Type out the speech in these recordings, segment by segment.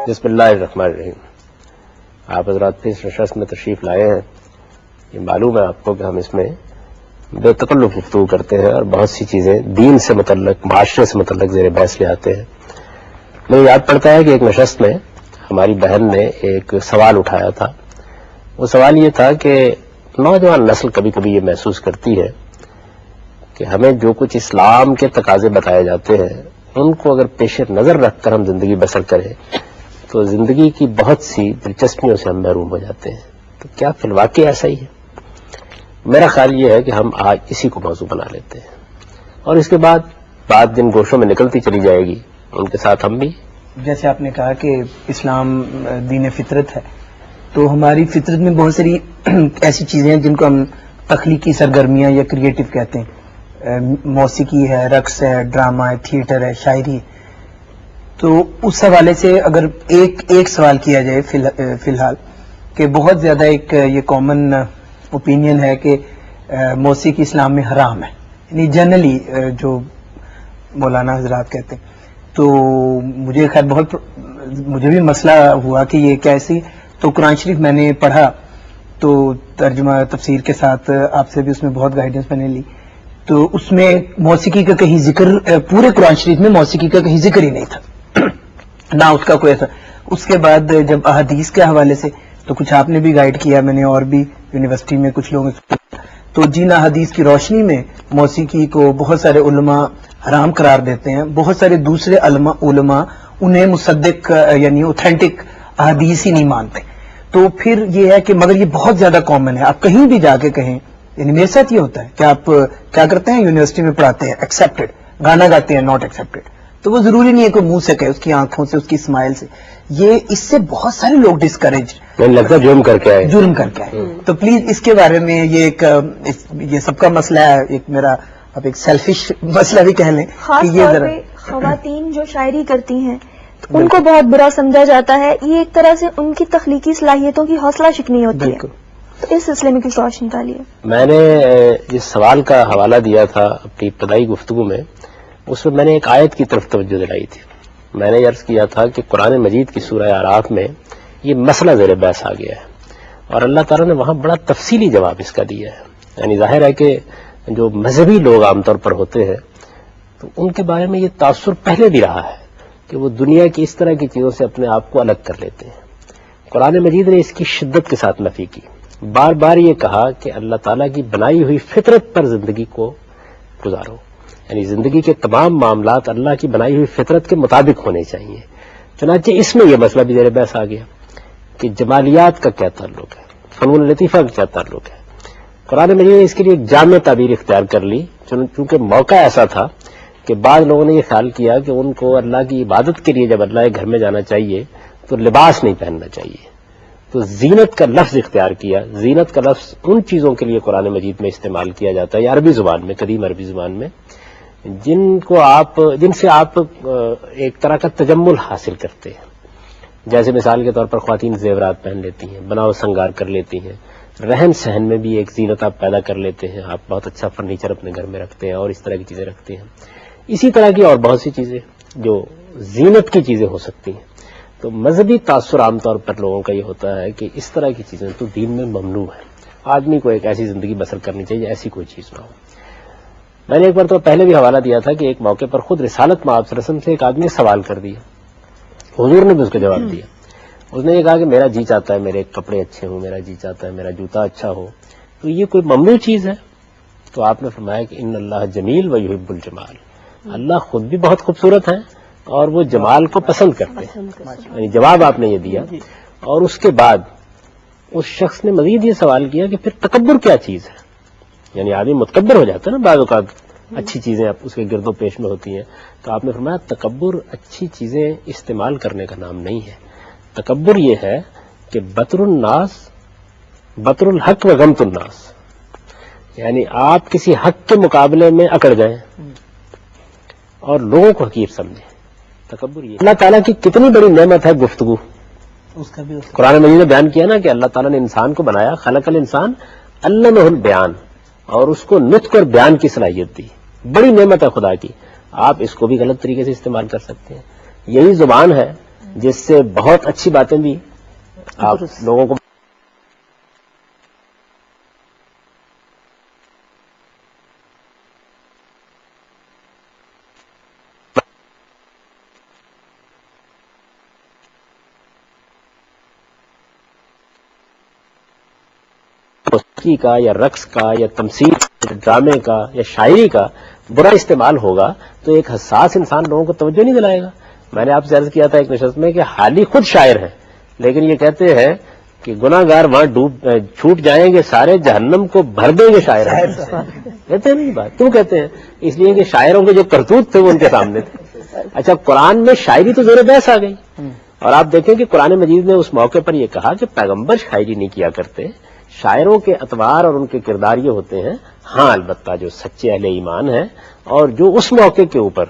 بسم اللہ الرحمن الرحیم. آپ حضرات اس نشست میں تشریف لائے ہیں. یہ معلوم ہے آپ کو کہ ہم اس میں بے تکلف گفتگو کرتے ہیں اور بہت سی چیزیں دین سے متعلق، معاشرے سے متعلق زیر بحث لے آتے ہیں. مجھے یاد پڑتا ہے کہ ایک نشست میں ہماری بہن نے ایک سوال اٹھایا تھا. وہ سوال یہ تھا کہ نوجوان نسل کبھی کبھی یہ محسوس کرتی ہے کہ ہمیں جو کچھ اسلام کے تقاضے بتائے جاتے ہیں ان کو اگر پیش نظر رکھ کر ہم زندگی بسر کریں تو زندگی کی بہت سی دلچسپیوں سے ہم محروم ہو جاتے ہیں. تو کیا فی الواقع ایسا ہی ہے؟ میرا خیال یہ ہے کہ ہم آج اسی کو موضوع بنا لیتے ہیں اور اس کے بعد بات جن گوشوں میں نکلتی چلی جائے گی ان کے ساتھ ہم بھی. جیسے آپ نے کہا کہ اسلام دین فطرت ہے، تو ہماری فطرت میں بہت ساری ایسی چیزیں ہیں جن کو ہم تخلیقی سرگرمیاں یا کریٹو کہتے ہیں. موسیقی ہے، رقص ہے، ڈرامہ ہے، تھیٹر ہے، شاعری ہے. تو اس حوالے سے اگر ایک سوال کیا جائے فی الحال کہ بہت زیادہ ایک یہ کامن اوپینین ہے کہ موسیقی اسلام میں حرام ہے، یعنی جنرلی جو مولانا حضرات کہتے ہیں. تو مجھے خیر مجھے بھی مسئلہ ہوا کہ یہ کیسی. تو قرآن شریف میں نے پڑھا تو ترجمہ تفسیر کے ساتھ آپ سے بھی اس میں بہت گائیڈنس میں نے لی. تو اس میں موسیقی کا کہیں ذکر، پورے قرآن شریف میں موسیقی کا کہیں ذکر ہی نہیں تھا، نہ اس کا کوئی ایسا. اس کے بعد جب احادیث کے حوالے سے تو کچھ آپ نے بھی گائیڈ کیا، میں نے اور بھی یونیورسٹی میں کچھ لوگوں سے تو جن احادیث کی روشنی میں موسیقی کو بہت سارے علماء حرام قرار دیتے ہیں، بہت سارے دوسرے علماء انہیں مصدق یعنی اوتھینٹک احادیث ہی نہیں مانتے. تو پھر یہ ہے کہ مگر یہ بہت زیادہ کامن ہے. آپ کہیں بھی جا کے کہیں، یعنی میرے ساتھ یہ ہوتا ہے کہ آپ کیا کرتے ہیں، یونیورسٹی میں پڑھاتے ہیں ایکسیپٹڈ، گانا گاتے ہیں ناٹ ایکسیپٹڈ. تو وہ ضروری نہیں ہے کہ منہ سے کہے، اس کی آنکھوں سے، اس کی اسمائل سے. یہ اس سے بہت سارے لوگ ڈسکریج لگتا ہے جرم کر کے آئے. تو پلیز اس کے بارے میں یہ سب کا مسئلہ ہے. ایک میرا اب ایک سیلفش مسئلہ بھی کہہ لیں کہ یہ ذرا خواتین جو شاعری کرتی ہیں ان کو بہت برا سمجھا جاتا ہے. یہ ایک طرح سے ان کی تخلیقی صلاحیتوں کی حوصلہ شکنی ہوتی ہے. تو اس سلسلے میں کچھ روشنی ڈالیے. میں نے جس سوال کا حوالہ دیا تھا اپنی ابتدائی گفتگو میں، اس میں نے ایک آیت کی طرف توجہ دلائی تھی. میں نے عرض کیا تھا کہ قرآن مجید کی سورہ اعراف میں یہ مسئلہ زیر بحث آ گیا ہے اور اللہ تعالیٰ نے وہاں بڑا تفصیلی جواب اس کا دیا ہے. یعنی ظاہر ہے کہ جو مذہبی لوگ عام طور پر ہوتے ہیں تو ان کے بارے میں یہ تاثر پہلے بھی رہا ہے کہ وہ دنیا کی اس طرح کی چیزوں سے اپنے آپ کو الگ کر لیتے ہیں. قرآن مجید نے اس کی شدت کے ساتھ نفی کی. بار بار یہ کہا کہ اللہ تعالیٰ کی بنائی ہوئی فطرت پر زندگی کو گزارو، یعنی زندگی کے تمام معاملات اللہ کی بنائی ہوئی فطرت کے مطابق ہونے چاہیے. چنانچہ اس میں یہ مسئلہ بھی زیر بحث آ گیا کہ جمالیات کا کیا تعلق ہے، فنون لطیفہ کا کیا تعلق ہے. قرآن مجید نے اس کے لیے ایک جامع تعبیر اختیار کر لی، چونکہ موقع ایسا تھا کہ بعض لوگوں نے یہ خیال کیا کہ ان کو اللہ کی عبادت کے لیے جب اللہ کے گھر میں جانا چاہیے تو لباس نہیں پہننا چاہیے. تو زینت کا لفظ اختیار کیا. زینت کا لفظ ان چیزوں کے لیے قرآن مجید میں استعمال کیا جاتا ہے عربی زبان میں، قدیم عربی زبان میں، جن سے آپ ایک طرح کا تجمل حاصل کرتے ہیں. جیسے مثال کے طور پر خواتین زیورات پہن لیتی ہیں، بناؤ سنگار کر لیتی ہیں، رہن سہن میں بھی ایک زینت آپ پیدا کر لیتے ہیں. آپ بہت اچھا فرنیچر اپنے گھر میں رکھتے ہیں اور اس طرح کی چیزیں رکھتے ہیں. اسی طرح کی اور بہت سی چیزیں جو زینت کی چیزیں ہو سکتی ہیں. تو مذہبی تاثر عام طور پر لوگوں کا یہ ہوتا ہے کہ اس طرح کی چیزیں تو دین میں ممنوع ہے. آدمی کو ایک ایسی زندگی بسر کرنی چاہیے ایسی کوئی چیز نہ ہو. میں نے ایک بار تو پہلے بھی حوالہ دیا تھا کہ ایک موقع پر خود رسالت مآب صلی اللہ علیہ وسلم سے ایک آدمی نے سوال کر دیا. حضور نے بھی اس کا جواب دیا. اس نے یہ کہا کہ میرا جی چاہتا ہے میرے کپڑے اچھے ہوں، میرا جی چاہتا ہے میرا جوتا اچھا ہو، تو یہ کوئی ممنوع چیز ہے؟ تو آپ نے فرمایا کہ ان اللہ جمیل و یحب الجمال، اللہ خود بھی بہت خوبصورت ہیں اور وہ جمال کو پسند کرتے ہیں. یعنی جواب آپ نے یہ دیا. اور اس کے بعد اس شخص نے مزید یہ سوال کیا کہ پھر تکبر کیا چیز ہے؟ یعنی آدمی متکبر ہو جاتا ہے نا بعض اوقات، اچھی چیزیں اس کے گرد و پیش میں ہوتی ہیں. تو آپ نے فرمایا تکبر اچھی چیزیں استعمال کرنے کا نام نہیں ہے. تکبر یہ ہے کہ بطر الحق و غمت الناس، یعنی آپ کسی حق کے مقابلے میں اکڑ جائیں اور لوگوں کو حقیر سمجھیں. تکبر یہ اللہ تعالیٰ کی کتنی بڑی نعمت ہے گفتگو. اس کا بھی قرآن مجید نے بیان کیا نا کہ اللہ تعالیٰ نے انسان کو بنایا، خلق الانسان علمہ البیان، اور اس کو نطق اور بیان کی صلاحیت دی. بڑی نعمت ہے خدا کی. آپ اس کو بھی غلط طریقے سے استعمال کر سکتے ہیں. یہی زبان ہے جس سے بہت اچھی باتیں بھی آپ لوگوں کو موسیقی کا یا رقص کا یا تمثیل ڈرامے کا یا شاعری کا برا استعمال ہوگا تو ایک حساس انسان لوگوں کو توجہ نہیں دلائے گا. میں نے آپ سے عرض کیا تھا ایک نشست میں کہ حالی خود شاعر ہیں لیکن یہ کہتے ہیں کہ گناہ گار وہاں چھوٹ جائیں گے سارے جہنم کو بھر دیں گے شاعر ہیں. کہتے ہیں نہیں بات کیوں کہتے ہیں؟ اس لیے کہ شاعروں کے جو کرتوت تھے وہ ان کے سامنے تھے. اچھا قرآن میں شاعری تو زیر بحث آ گئی اور آپ دیکھیں کہ قرآن مجید نے اس موقع پر یہ کہا کہ پیغمبر شاعری نہیں کیا کرتے. شاعروں کے اطوار اور ان کے کردار یہ ہوتے ہیں ہاں البتہ جو سچے اہل ایمان ہیں اور جو اس موقع کے اوپر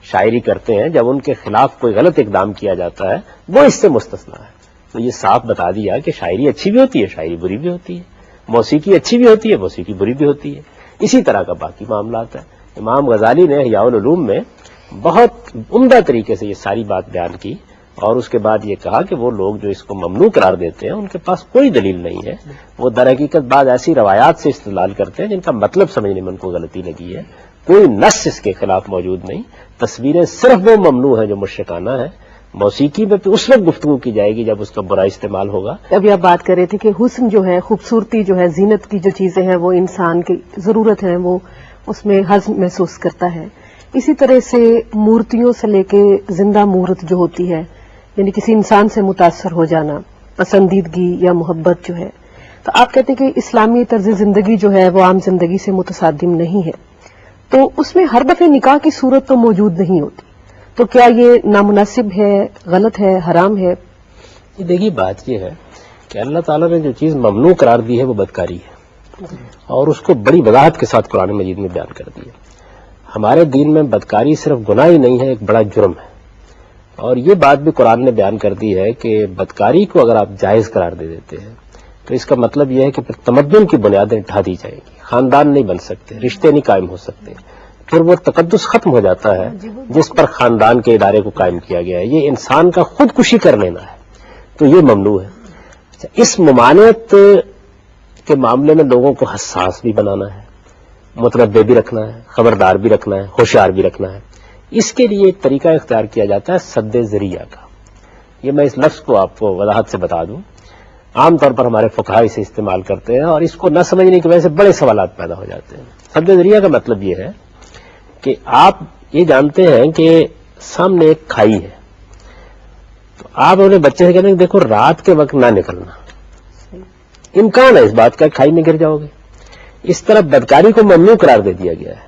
شاعری کرتے ہیں جب ان کے خلاف کوئی غلط اقدام کیا جاتا ہے وہ اس سے مستثنا ہے. تو یہ صاف بتا دیا کہ شاعری اچھی بھی ہوتی ہے شاعری بری بھی ہوتی ہے, موسیقی اچھی بھی ہوتی ہے موسیقی بری بھی ہوتی ہے. اسی طرح کا باقی معاملات ہیں. امام غزالی نے احیاء العلوم میں بہت عمدہ طریقے سے یہ ساری بات بیان کی اور اس کے بعد یہ کہا کہ وہ لوگ جو اس کو ممنوع قرار دیتے ہیں ان کے پاس کوئی دلیل نہیں ہے. وہ در حقیقت بعض ایسی روایات سے استدلال کرتے ہیں جن کا مطلب سمجھنے میں ان کو غلطی لگی ہے. کوئی نص اس کے خلاف موجود نہیں. تصویریں صرف وہ ممنوع ہیں جو مشرکانہ ہیں. موسیقی میں اس وقت گفتگو کی جائے گی جب اس کا برا استعمال ہوگا. ابھی آپ بات کر رہے تھے کہ حسن جو ہے خوبصورتی جو ہے زینت کی جو چیزیں ہیں وہ انسان کی ضرورت ہے وہ اس میں حزم محسوس کرتا ہے. اسی طرح سے مورتیوں سے لے کے زندہ مورت جو ہوتی ہے یعنی کسی انسان سے متاثر ہو جانا پسندیدگی یا محبت جو ہے تو آپ کہتے ہیں کہ اسلامی طرز زندگی جو ہے وہ عام زندگی سے متصادم نہیں ہے تو اس میں ہر دفعہ نکاح کی صورت تو موجود نہیں ہوتی تو کیا یہ نامناسب ہے غلط ہے حرام ہے؟ دیکھیے بات یہ ہے کہ اللہ تعالیٰ نے جو چیز ممنوع قرار دی ہے وہ بدکاری ہے اور اس کو بڑی وضاحت کے ساتھ قرآن مجید میں بیان کر دی ہے. ہمارے دین میں بدکاری صرف گناہ ہی نہیں ہے ایک بڑا جرم ہے اور یہ بات بھی قرآن نے بیان کر دی ہے کہ بدکاری کو اگر آپ جائز قرار دے دیتے ہیں تو اس کا مطلب یہ ہے کہ پھر تمدن کی بنیادیں ڈھا دی جائیں گی. خاندان نہیں بن سکتے, رشتے نہیں قائم ہو سکتے, پھر وہ تقدس ختم ہو جاتا ہے جس پر خاندان کے ادارے کو قائم کیا گیا ہے. یہ انسان کا خودکشی کر لینا ہے تو یہ ممنوع ہے. اس ممانعت کے معاملے میں لوگوں کو حساس بھی بنانا ہے, متنبہ بھی رکھنا ہے, خبردار بھی رکھنا ہے, ہوشیار بھی رکھنا ہے. اس کے لیے ایک طریقہ اختیار کیا جاتا ہے سد ذریعہ کا. یہ میں اس لفظ کو آپ کو وضاحت سے بتا دوں. عام طور پر ہمارے فقہاء اسے استعمال کرتے ہیں اور اس کو نہ سمجھنے کی وجہ سے بڑے سوالات پیدا ہو جاتے ہیں. سد ذریعہ کا مطلب یہ ہے کہ آپ یہ جانتے ہیں کہ سامنے ایک کھائی ہے تو آپ اپنے بچے سے کہتے ہیں کہ دیکھو رات کے وقت نہ نکلنا, امکان ہے اس بات کا کھائی میں گر جاؤ گے. اس طرح بدکاری کو ممنوع قرار دے دیا گیا ہے.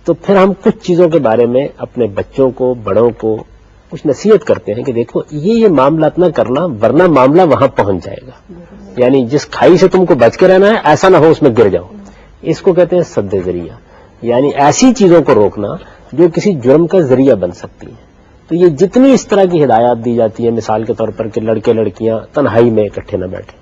تو پھر ہم کچھ چیزوں کے بارے میں اپنے بچوں کو بڑوں کو کچھ نصیحت کرتے ہیں کہ دیکھو یہ معاملات نہ کرنا ورنہ معاملہ وہاں پہنچ جائے گا. یعنی جس کھائی سے تم کو بچ کے رہنا ہے ایسا نہ ہو اس میں گر جاؤ. اس کو کہتے ہیں سد ذریعہ, یعنی ایسی چیزوں کو روکنا جو کسی جرم کا ذریعہ بن سکتی ہیں. تو یہ جتنی اس طرح کی ہدایات دی جاتی ہیں مثال کے طور پر کہ لڑکے لڑکیاں تنہائی میں اکٹھے نہ بیٹھیں,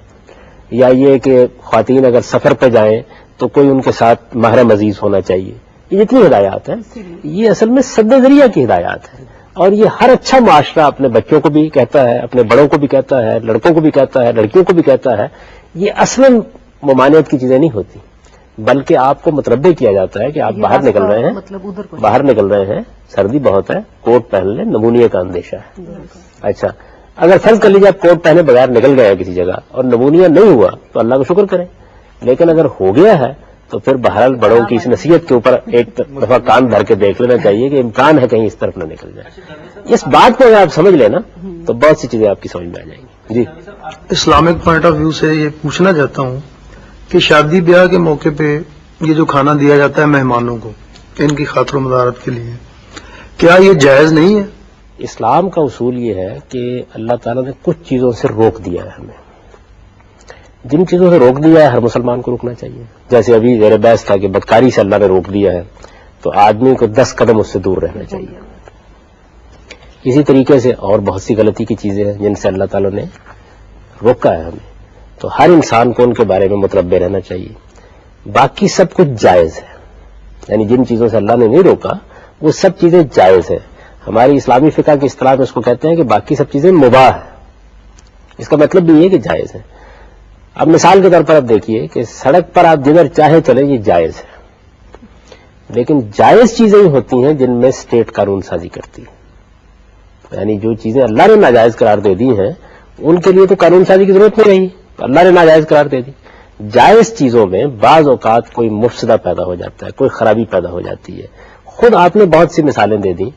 یا یہ کہ خواتین اگر سفر پہ جائیں تو کوئی ان کے ساتھ محرم عزیز ہونا چاہیے, یہ جتنی ہدایات ہیں یہ اصل میں سد ذریعہ کی ہدایات ہیں. اور یہ ہر اچھا معاشرہ اپنے بچوں کو بھی کہتا ہے, اپنے بڑوں کو بھی کہتا ہے, لڑکوں کو بھی کہتا ہے, لڑکیوں کو بھی کہتا ہے. یہ اصل ممانعت کی چیزیں نہیں ہوتی بلکہ آپ کو متربع کیا جاتا ہے کہ آپ باہر نکل رہے ہیں, سردی بہت ہے, کوٹ پہن لیں, نمونیا کا اندیشہ ہے. اچھا اگر فرض کر لیجیے آپ کوٹ پہنے بغیر نکل گئے ہیں کسی جگہ اور نمونیا نہیں ہوا تو اللہ کا شکر کریں, لیکن اگر ہو گیا ہے تو پھر بہرحال بڑوں کی اس نصیحت کے اوپر ایک دفعہ کان دھر کے دیکھ لینا چاہیے کہ امکان ہے کہیں اس طرف نہ نکل جائے. اس بات کو اگر آپ سمجھ لیں نا تو بہت سی چیزیں آپ کی سمجھ میں آ جائیں گی. جی اسلامک پوائنٹ آف ویو سے یہ پوچھنا چاہتا ہوں کہ شادی بیاہ کے موقع پہ یہ جو کھانا دیا جاتا ہے مہمانوں کو ان کی خاطر و مدارت کے لیے, کیا یہ جائز نہیں ہے؟ اسلام کا اصول یہ ہے کہ اللہ تعالیٰ نے کچھ چیزوں سے روک دیا ہے ہمیں. جن چیزوں سے روک دیا ہے ہر مسلمان کو روکنا چاہیے. جیسے ابھی زیر بحث تھا کہ بدکاری سے اللہ نے روک دیا ہے تو آدمی کو 10 قدم اس سے دور رہنا چاہیے. اسی طریقے سے اور بہت سی غلطی کی چیزیں ہیں جن سے اللہ تعالیٰ نے روکا ہے ہمیں, تو ہر انسان کو ان کے بارے میں متربع رہنا چاہیے. باقی سب کچھ جائز ہے, یعنی جن چیزوں سے اللہ نے نہیں روکا وہ سب چیزیں جائز ہیں. ہماری اسلامی فقہ کی اصطلاح میں اس کو کہتے ہیں کہ باقی سب چیزیں مباح ہیں. اس کا مطلب بھی یہ کہ جائز ہے. اب مثال کے طور پر آپ دیکھیے کہ سڑک پر آپ جدھر چاہے چلیں یہ جائز ہے, لیکن جائز چیزیں ہی ہوتی ہیں جن میں اسٹیٹ قانون سازی کرتی ہے. یعنی جو چیزیں اللہ نے ناجائز قرار دے دی ہیں ان کے لیے تو قانون سازی کی ضرورت نہیں رہی, اللہ نے ناجائز قرار دے دی. جائز چیزوں میں بعض اوقات کوئی مفسدہ پیدا ہو جاتا ہے, کوئی خرابی پیدا ہو جاتی ہے. خود آپ نے بہت سی مثالیں دے دی.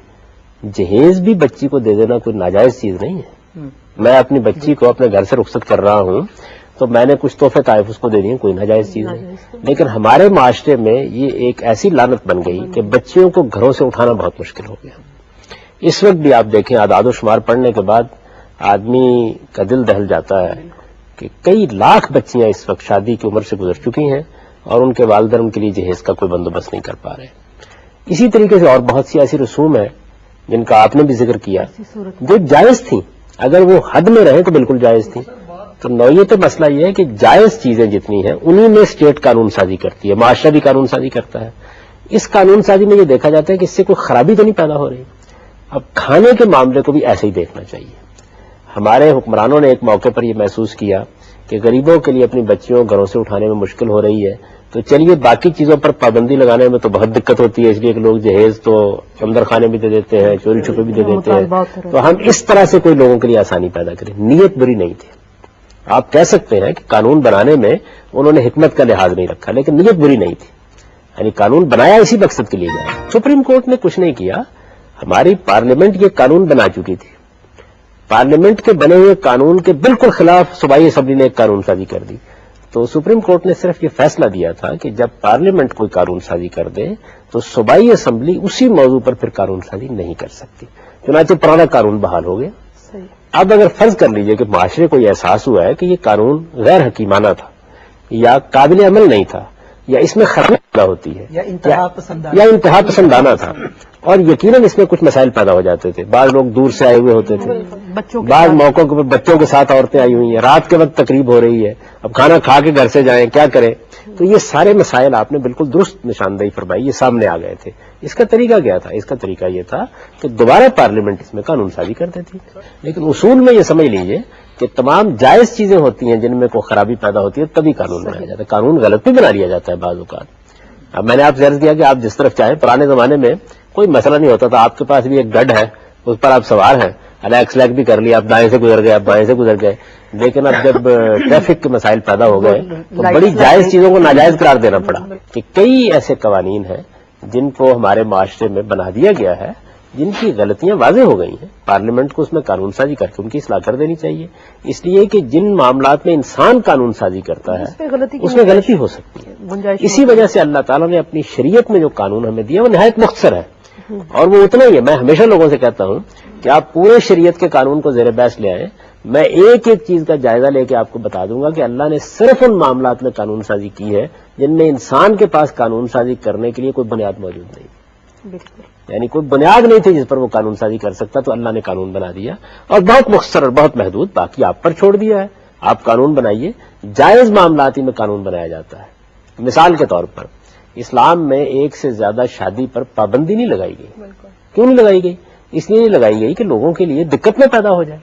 جہیز بھی بچی کو دے دینا کوئی ناجائز چیز نہیں ہے. میں اپنی بچی کو اپنے گھر سے رخصت کر رہا ہوں تو میں نے کچھ تحفے طائف اس کو دے دیے, کوئی ناجائز چیز نہیں. لیکن ہمارے معاشرے میں یہ ایک ایسی لعنت بن گئی کہ بچیوں کو گھروں سے اٹھانا بہت مشکل ہو گیا. اس وقت بھی آپ دیکھیں اعداد و شمار پڑھنے کے بعد آدمی کا دل دہل جاتا ہے کہ کئی لاکھ بچیاں اس وقت شادی کی عمر سے گزر چکی ہیں اور ان کے والدین ان کے لیے جہیز کا کوئی بندوبست نہیں کر پا رہے. اسی طریقے سے اور بہت سی ایسی رسوم ہیں جن کا آپ نے بھی ذکر کیا جو جائز تھیں, اگر وہ حد میں رہیں تو بالکل جائز تھیں. تو نوعیت مسئلہ یہ ہے کہ جائز چیزیں جتنی ہیں انہی میں اسٹیٹ قانون سازی کرتی ہے, معاشرہ بھی قانون سازی کرتا ہے. اس قانون سازی میں یہ دیکھا جاتا ہے کہ اس سے کوئی خرابی تو نہیں پیدا ہو رہی. اب کھانے کے معاملے کو بھی ایسے ہی دیکھنا چاہیے. ہمارے حکمرانوں نے ایک موقع پر یہ محسوس کیا کہ غریبوں کے لیے اپنی بچیوں گھروں سے اٹھانے میں مشکل ہو رہی ہے, تو چلیے باقی چیزوں پر پابندی لگانے میں تو بہت دقت ہوتی ہے, اس لیے کہ لوگ جہیز تو اندر خانے بھی دے دیتے ہیں, چوری چھپے بھی دے دیتے ہیں, تو ہم اس طرح سے کوئی لوگوں کے لیے آسانی پیدا کریں. نیت بری نہیں تھی. آپ کہہ سکتے ہیں کہ قانون بنانے میں انہوں نے حکمت کا لحاظ نہیں رکھا, لیکن نیت بری نہیں تھی. یعنی قانون بنایا اسی مقصد کے لیے گیا. سپریم کورٹ نے کچھ نہیں کیا, ہماری پارلیمنٹ یہ قانون بنا چکی تھی. پارلیمنٹ کے بنے ہوئے قانون کے بالکل خلاف صوبائی اسمبلی نے ایک قانون سازی کر دی. تو سپریم کورٹ نے صرف یہ فیصلہ دیا تھا کہ جب پارلیمنٹ کوئی قانون سازی کر دے تو صوبائی اسمبلی اسی موضوع پر پھر قانون سازی نہیں کر سکتی. چنانچہ پرانا قانون بحال ہو گیا. اب اگر فرض کر لیجئے کہ معاشرے کو یہ احساس ہوا ہے کہ یہ قانون غیر حکیمانہ تھا یا قابل عمل نہیں تھا یا اس میں خرابی پیدا ہوتی ہے یا انتہا پسندانہ تھا, اور یقیناً اس میں کچھ مسائل پیدا ہو جاتے تھے. بعض لوگ دور سے آئے ہوئے ہوتے تھے, بعض موقعوں کے بچوں کے ساتھ عورتیں آئی ہوئی ہیں, رات کے وقت تقریب ہو رہی ہے, اب کھانا کھا کے گھر سے جائیں کیا کریں. تو یہ سارے مسائل آپ نے بالکل درست نشاندہی فرمائی, یہ سامنے آ گئے تھے. اس کا طریقہ کیا تھا؟ اس کا طریقہ یہ تھا کہ دوبارہ پارلیمنٹ اس میں قانون سازی کر دیتی. لیکن اصول میں یہ سمجھ لیجئے کہ تمام جائز چیزیں ہوتی ہیں جن میں کوئی خرابی پیدا ہوتی ہے تبھی قانون بنایا جاتا ہے. قانون غلط بھی بنا لیا جاتا ہے بعض اوقات. اب میں نے آپ سے عرض کیا کہ آپ جس طرف چاہیں, پرانے زمانے میں کوئی مسئلہ نہیں ہوتا تھا, آپ کے پاس بھی ایک گڑھ ہے, اس پر آپ سوار ہیں, الیکس لیک بھی کر لیا, آپ دائیں سے گزر گئے, آپ بائیں سے گزر گئے. لیکن اب جب ٹریفک کے مسائل پیدا ہو گئے تو بڑی جائز چیزوں کو ناجائز قرار دینا پڑا. کہ کئی ایسے قوانین ہیں جن کو ہمارے معاشرے میں بنا دیا گیا ہے جن کی غلطیاں واضح ہو گئی ہیں. پارلیمنٹ کو اس میں قانون سازی کر کے ان کی اصلاح کر دینی چاہیے, اس لیے کہ جن معاملات میں انسان قانون سازی کرتا ہے اس میں غلطی ہو سکتی ہے. اسی وجہ سے اللہ تعالیٰ نے اپنی شریعت میں جو قانون ہمیں دیا وہ نہایت مختصر ہے, اور وہ اتنا ہی ہے. میں ہمیشہ لوگوں سے کہتا ہوں کہ آپ پورے شریعت کے قانون کو زیر بحث لے آئیں, میں ایک ایک چیز کا جائزہ لے کے آپ کو بتا دوں گا کہ اللہ نے صرف ان معاملات میں قانون سازی کی ہے جن میں انسان کے پاس قانون سازی کرنے کے لیے کوئی بنیاد موجود نہیں. یعنی کوئی بنیاد نہیں تھی جس پر وہ قانون سازی کر سکتا, تو اللہ نے قانون بنا دیا اور بہت مختصر اور بہت محدود, باقی آپ پر چھوڑ دیا ہے. آپ قانون بنائیے, جائز معاملات ہی میں قانون بنایا جاتا ہے. مثال کے طور پر اسلام میں ایک سے زیادہ شادی پر پابندی نہیں لگائی گئی. کیوں نہیں لگائی گئی؟ اس لیے نہیں لگائی گئی کہ لوگوں کے لیے دقت نہ پیدا ہو جائے.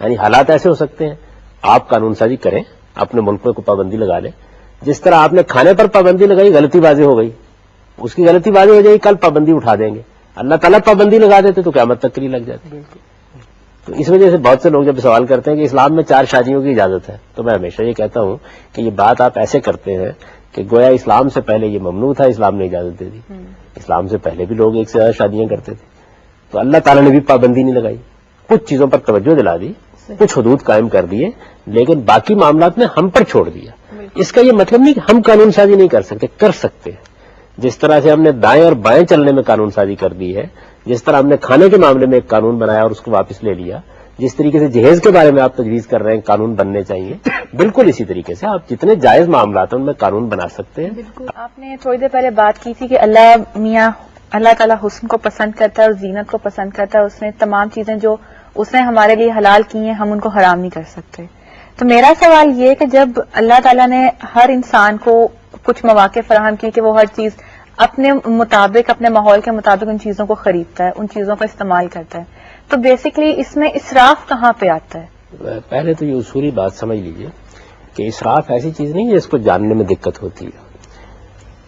یعنی حالات ایسے ہو سکتے ہیں, آپ قانون سازی کریں, اپنے ملک میں کوئی پابندی لگا لیں. جس طرح آپ نے کھانے پر پابندی لگائی, غلطی واضح ہو گئی, اس کی غلطی واضح ہو جائے گی, کل پابندی اٹھا دیں گے. اللہ تعالیٰ پابندی لگا دیتے تو قیامت تک کے لیے لگ جاتی. تو اس وجہ سے بہت سے لوگ جب سوال کرتے ہیں کہ اسلام میں 4 شادیوں کی اجازت ہے, تو میں ہمیشہ یہ کہتا ہوں کہ یہ بات آپ ایسے کرتے ہیں کہ گویا اسلام سے پہلے یہ ممنوع تھا, اسلام نے اجازت دے دی. اسلام سے پہلے بھی لوگ ایک سے زیادہ شادیاں کرتے تھے, تو اللہ تعالیٰ نے بھی پابندی نہیں لگائی. کچھ چیزوں پر توجہ دلا دی, کچھ حدود قائم کر دیے, لیکن باقی معاملات میں ہم پر چھوڑ دیا. اس کا یہ مطلب نہیں کہ ہم قانون سازی نہیں کر سکتے, کر سکتے ہیں. جس طرح سے ہم نے دائیں اور بائیں چلنے میں قانون سازی کر دی ہے, جس طرح ہم نے کھانے کے معاملے میں ایک قانون بنایا اور اس کو واپس لے لیا, جس طریقے سے جہیز کے بارے میں آپ تجویز کر رہے ہیں قانون بننے چاہیے, بالکل اسی طریقے سے آپ جتنے جائز معاملات ہیں ان میں قانون بنا سکتے ہیں. بالکل. آپ نے تھوڑی دیر پہلے بات کی تھی کہ اللہ تعالیٰ حسن کو پسند کرتا ہے اور زینت کو پسند کرتا ہے. اس نے تمام چیزیں جو اس نے ہمارے لیے حلال کی ہیں ہم ان کو حرام نہیں کر سکتے. تو میرا سوال یہ کہ جب اللہ تعالیٰ نے ہر انسان کو کچھ مواقع فراہم کیے کہ وہ ہر چیز اپنے مطابق اپنے ماحول کے مطابق ان چیزوں کو خریدتا ہے, ان چیزوں کا استعمال کرتا ہے. تو بیسکلی اس میں اسراف کہاں پہ آتا ہے؟ پہلے تو یہ اصولی بات سمجھ لیجئے کہ اسراف ایسی چیز نہیں ہے جس کو جاننے میں دقت ہوتی ہے.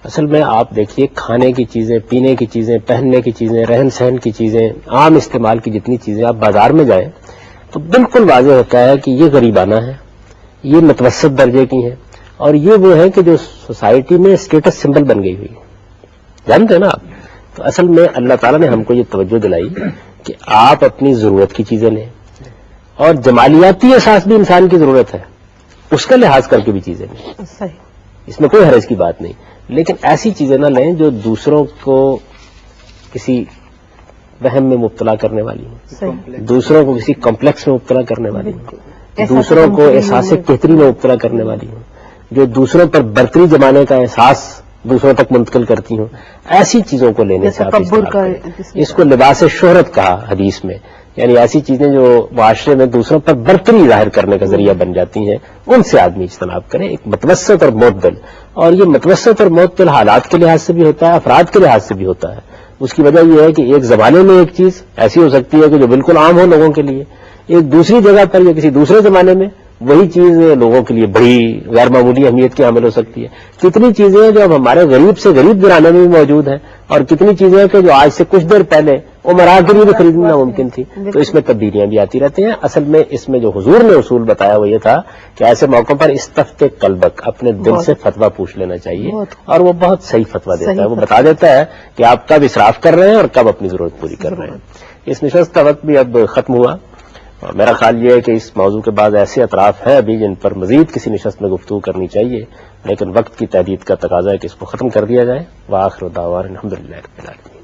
اصل میں آپ دیکھیے کھانے کی چیزیں, پینے کی چیزیں, پہننے کی چیزیں, رہن سہن کی چیزیں, عام استعمال کی جتنی چیزیں آپ بازار میں جائیں تو بالکل واضح ہوتا ہے کہ یہ غریبانہ ہے, یہ متوسط درجے کی ہیں, اور یہ وہ ہیں کہ جو سوسائٹی میں اسٹیٹس سمبل بن گئی ہوئی. جانتے ہیں نا آپ. تو اصل میں اللہ تعالیٰ نے ہم کو یہ توجہ دلائی کہ آپ اپنی ضرورت کی چیزیں لیں, اور جمالیاتی احساس بھی انسان کی ضرورت ہے, اس کا لحاظ کر کے بھی چیزیں لیں. صحیح, اس میں کوئی حرج کی بات نہیں, لیکن ایسی چیزیں نہ لیں جو دوسروں کو کسی وہم میں مبتلا کرنے والی ہوں, دوسروں کو کسی کمپلیکس میں مبتلا کرنے والی ہوں, دوسروں کو احساس بہتری میں مبتلا کرنے والی ہوں, جو دوسروں پر برتری جمانے کا احساس دوسروں تک منتقل کرتی ہوں. ایسی چیزوں کو لینے سے آپ استعمال کریں. اس کو لباس شہرت کہا حدیث میں, یعنی ایسی چیزیں جو معاشرے میں دوسروں پر برتری ظاہر کرنے کا ذریعہ بن جاتی ہیں, ان سے آدمی اجتناب کرے. ایک متوسط اور معتدل, اور یہ متوسط اور معتدل حالات کے لحاظ سے بھی ہوتا ہے, افراد کے لحاظ سے بھی ہوتا ہے. اس کی وجہ یہ ہے کہ ایک زمانے میں ایک چیز ایسی ہو سکتی ہے کہ جو بالکل عام ہو لوگوں کے لیے, ایک دوسری جگہ پر یا کسی دوسرے زمانے میں وہی چیز لوگوں کے لیے بڑی غیر معمولی اہمیت کی حامل ہو سکتی ہے. کتنی چیزیں ہیں جو اب ہمارے غریب سے غریب گھرانے میں بھی موجود ہیں, اور کتنی چیزیں ہیں کہ جو آج سے کچھ دیر پہلے عمرا کے لیے بھی خریدنا ممکن تھی. تو اس میں تبدیلیاں بھی آتی رہتی ہیں. اصل میں اس میں جو حضور نے اصول بتایا وہ یہ تھا کہ ایسے موقعوں پر استفتِ قلبک, اپنے دل سے فتویٰ پوچھ لینا چاہیے, اور وہ بہت صحیح فتویٰ دیتا ہے. وہ بتا دیتا ہے کہ آپ کب اسراف کر رہے ہیں اور کب اپنی ضرورت پوری کر رہے ہیں. اس نشست کا وقت بھی اب ختم ہوا, اور میرا خیال یہ ہے کہ اس موضوع کے بعد ایسے اطراف ہیں ابھی جن پر مزید کسی نشست میں گفتگو کرنی چاہیے, لیکن وقت کی تحدید کا تقاضا ہے کہ اس کو ختم کر دیا جائے. وآخر دعوانا الحمدللہ رب العالمین.